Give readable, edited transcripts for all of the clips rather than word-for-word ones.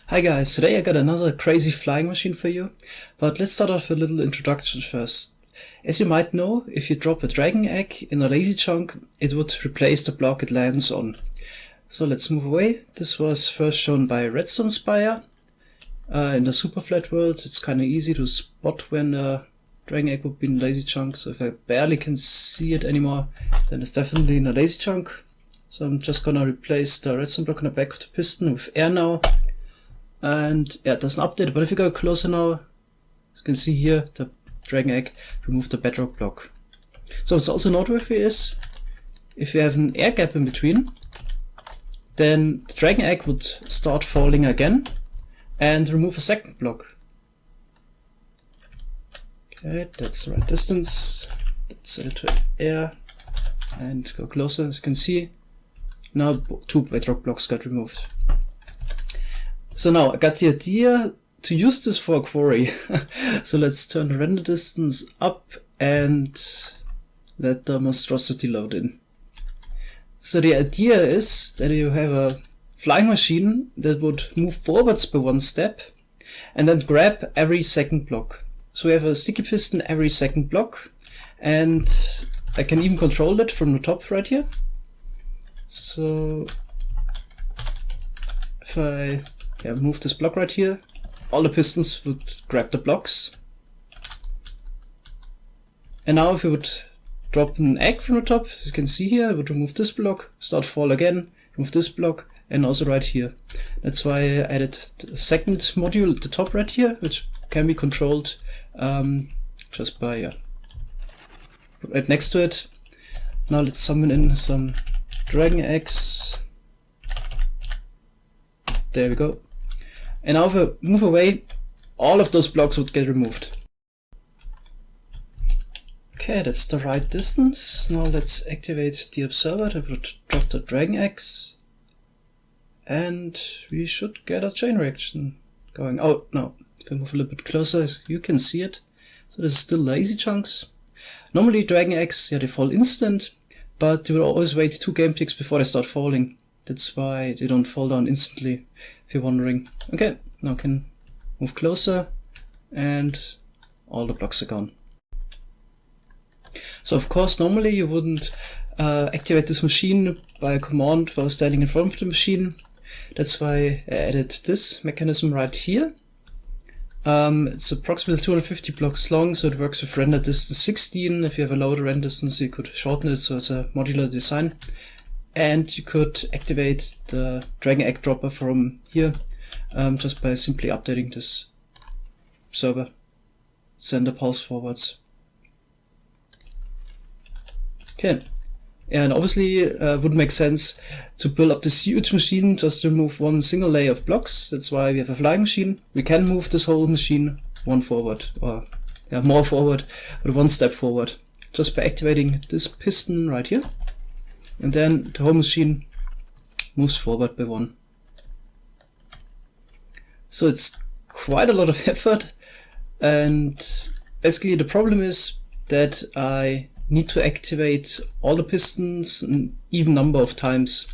Hi guys, today I got another crazy flying machine for you, but let's start off with a little introduction first. As you might know, if you drop a dragon egg in a lazy chunk, it would replace the block it lands on. So let's move away. This was first shown by Redstone Spire in the super flat world. It's kind of easy to spot when the dragon egg would be in a lazy chunk, so if I barely can see it anymore, then it's definitely in a lazy chunk. So I'm just gonna replace the redstone block on the back of the piston with air now. And yeah, it doesn't update, but if you go closer now, as you can see here, the dragon egg removed the bedrock block. So what's also noteworthy is, if you have an air gap in between, then the dragon egg would start falling again and remove a second block. Okay, that's the right distance. Let's set it to air and go closer. As you can see, now two bedrock blocks got removed. So now I got the idea to use this for a quarry. So let's turn the render distance up and let the monstrosity load in. So the idea is that you have a flying machine that would move forwards by one step and then grab every second block. So we have a sticky piston every second block, and I can even control it from the top right here. So if I move this block right here, all the pistons would grab the blocks. And now if we would drop an egg from the top, as you can see here, I would remove this block, start fall again, remove this block, and also right here. That's why I added the second module at the top right here, which can be controlled just by right next to it. Now let's summon in some dragon eggs. There we go. And now if I move away, all of those blocks would get removed. Okay, that's the right distance. Now let's activate the observer that would drop the dragon eggs. And we should get a chain reaction going. Oh, no. If I move a little bit closer, you can see it. So this is still lazy chunks. Normally dragon eggs, they fall instant, but they will always wait 2 game ticks before they start falling. That's why they don't fall down instantly, if you're wondering. Okay, now I can move closer, and all the blocks are gone. So of course, normally you wouldn't activate this machine by a command while standing in front of the machine. That's why I added this mechanism right here. It's approximately 250 blocks long, so it works with render distance 16. If you have a lower render distance, you could shorten it, so it's a modular design. And you could activate the dragon egg dropper from here just by simply updating this server. Send a pulse forwards. Okay, and obviously it wouldn't make sense to build up this huge machine just to remove one single layer of blocks. That's why we have a flying machine. We can move this whole machine one forward, or more forward, but one step forward, just by activating this piston right here. And then the whole machine moves forward by one. So it's quite a lot of effort, and basically the problem is that I need to activate all the pistons an even number of times,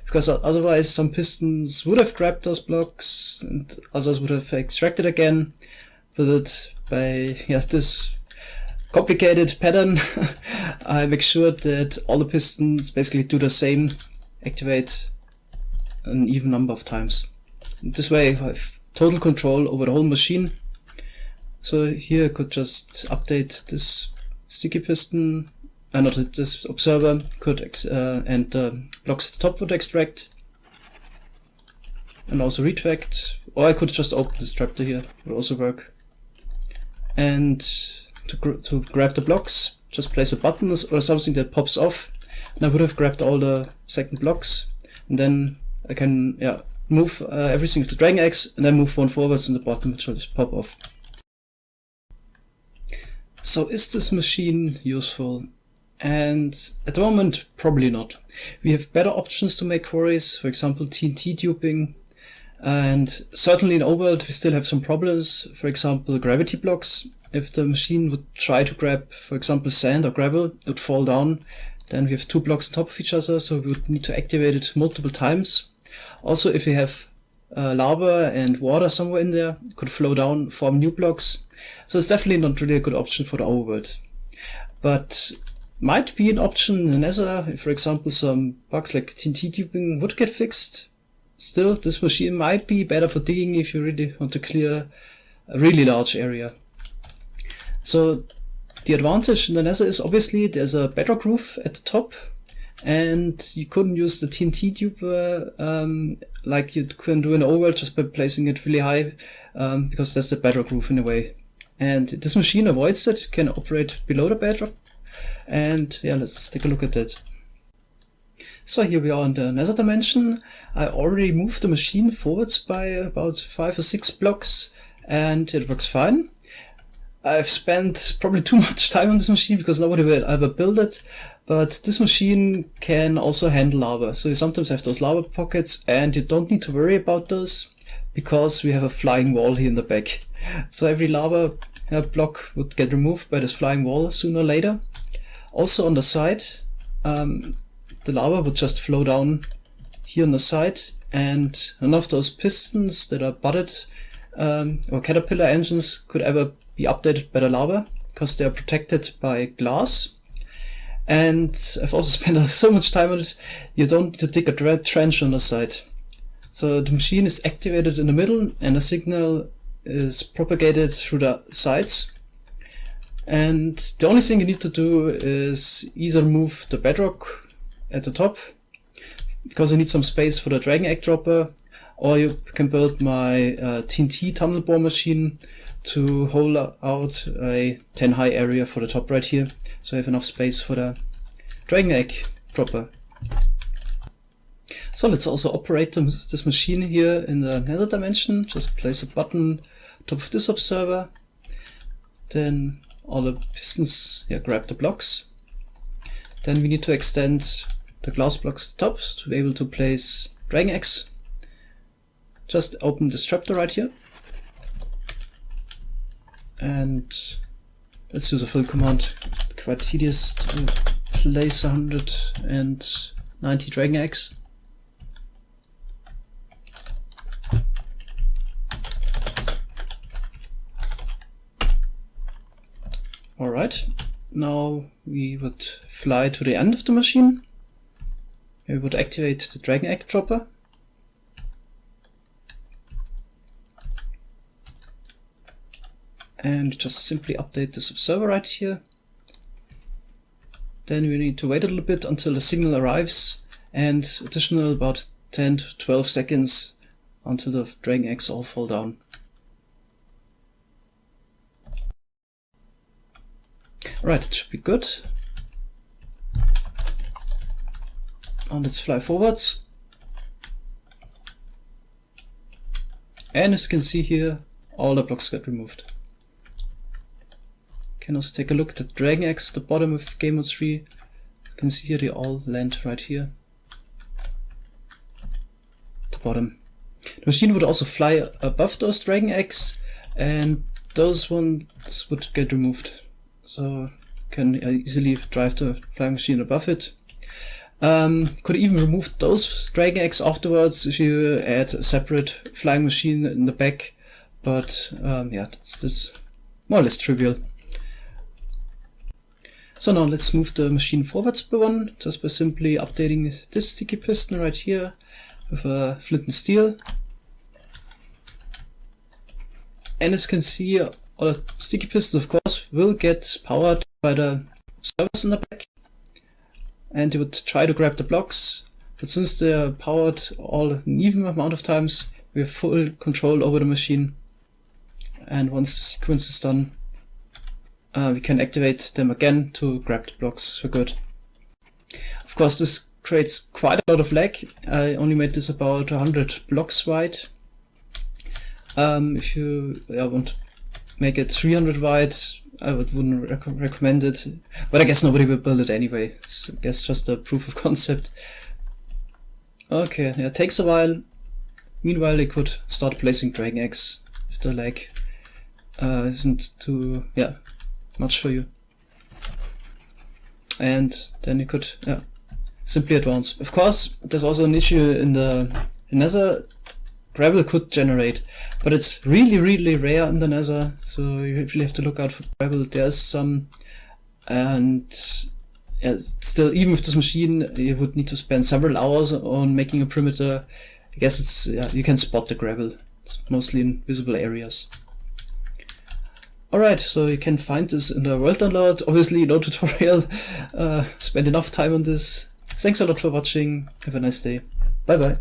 because otherwise some pistons would have grabbed those blocks and others would have extracted again. But by this complicated pattern, I make sure that all the pistons basically do the same, activate an even number of times. This way I have total control over the whole machine. So here I could just update this sticky piston, this observer could and the blocks at the top would extract and also retract, or I could just open this trapdoor here, would also work. And to grab the blocks, just place a button or something that pops off, and I would have grabbed all the second blocks, and then I can move everything to dragon eggs, and then move one forwards and the bottom which will just pop off. So is this machine useful? And at the moment, probably not. We have better options to make quarries, for example TNT duping, and certainly in overworld we still have some problems, for example gravity blocks. If the machine would try to grab, for example, sand or gravel, it would fall down. Then we have 2 blocks on top of each other, so we would need to activate it multiple times. Also, if we have lava and water somewhere in there. It could flow down, form new blocks. So it's definitely not really a good option for the overworld. But might be an option in the Nether if, for example, some bugs like TNT tubing would get fixed. Still, this machine might be better for digging if you really want to clear a really large area. So the advantage in the Nether is obviously there's a bedrock roof at the top, and you couldn't use the TNT tube like you can do in the overworld just by placing it really high, because there's the bedrock roof in a way. And this machine avoids that. It can operate below the bedrock. And yeah, let's take a look at that. So here we are in the Nether dimension. I already moved the machine forwards by about 5 or 6 blocks, and it works fine. I've spent probably too much time on this machine because nobody will ever build it, but this machine can also handle lava. So you sometimes have those lava pockets, and you don't need to worry about those because we have a flying wall here in the back. So every lava block would get removed by this flying wall sooner or later. Also on the side, the lava would just flow down here on the side, and none of those pistons that are butted or caterpillar engines could ever be updated by the lava because they are protected by glass. And I've also spent so much time on it, you don't need to dig a trench on the side. So the machine is activated in the middle and the signal is propagated through the sides. And the only thing you need to do is either move the bedrock at the top, because I need some space for the dragon egg dropper, or you can build my TNT tunnel bore machine to hold out a 10 high area for the top right here, so I have enough space for the dragon egg dropper. So let's also operate this machine here in the Nether dimension. Just place a button top of this observer, then all the pistons grab the blocks. Then we need to extend the glass blocks at the top to be able to place dragon eggs. Just open this trapdoor right here. And let's use a fill command. Quite tedious to place 190 dragon eggs. Alright, now we would fly to the end of the machine. We would activate the dragon egg dropper. And just simply update this observer right here. Then we need to wait a little bit until the signal arrives, and additional about 10 to 12 seconds until the dragon eggs all fall down. Alright, it should be good. Now let's fly forwards. And as you can see here, all the blocks got removed. Can also take a look at the dragon eggs at the bottom of game mode 3. You can see here they all land right here at the bottom. The machine would also fly above those dragon eggs, and those ones would get removed. So you can easily drive the flying machine above it. Could even remove those dragon eggs afterwards if you add a separate flying machine in the back, but yeah, that's more or less trivial. So now let's move the machine forwards by one, just by simply updating this sticky piston right here with a flint and steel. And as you can see, all the sticky pistons of course will get powered by the servers in the back, and you would try to grab the blocks, but since they are powered all an even amount of times, we have full control over the machine. And once the sequence is done, we can activate them again to grab the blocks for good. Of course, this creates quite a lot of lag. I only made this about 100 blocks wide. If you want to make it 300 wide, I wouldn't recommend it. But I guess nobody will build it anyway. So I guess just a proof of concept. Okay, yeah, it takes a while. Meanwhile, they could start placing dragon eggs if the lag isn't too much for you. And then you could simply advance. Of course, there's also an issue in the Nether gravel could generate, but it's really rare in the Nether, so you really have to look out for gravel. There's some, and yeah, still, even with this machine, you would need to spend several hours on making a perimeter. I guess it's, yeah, you can spot the gravel. It's mostly in visible areas. Alright, so you can find this in the world download. Obviously, no tutorial. Spend enough time on this. Thanks a lot for watching. Have a nice day. Bye bye.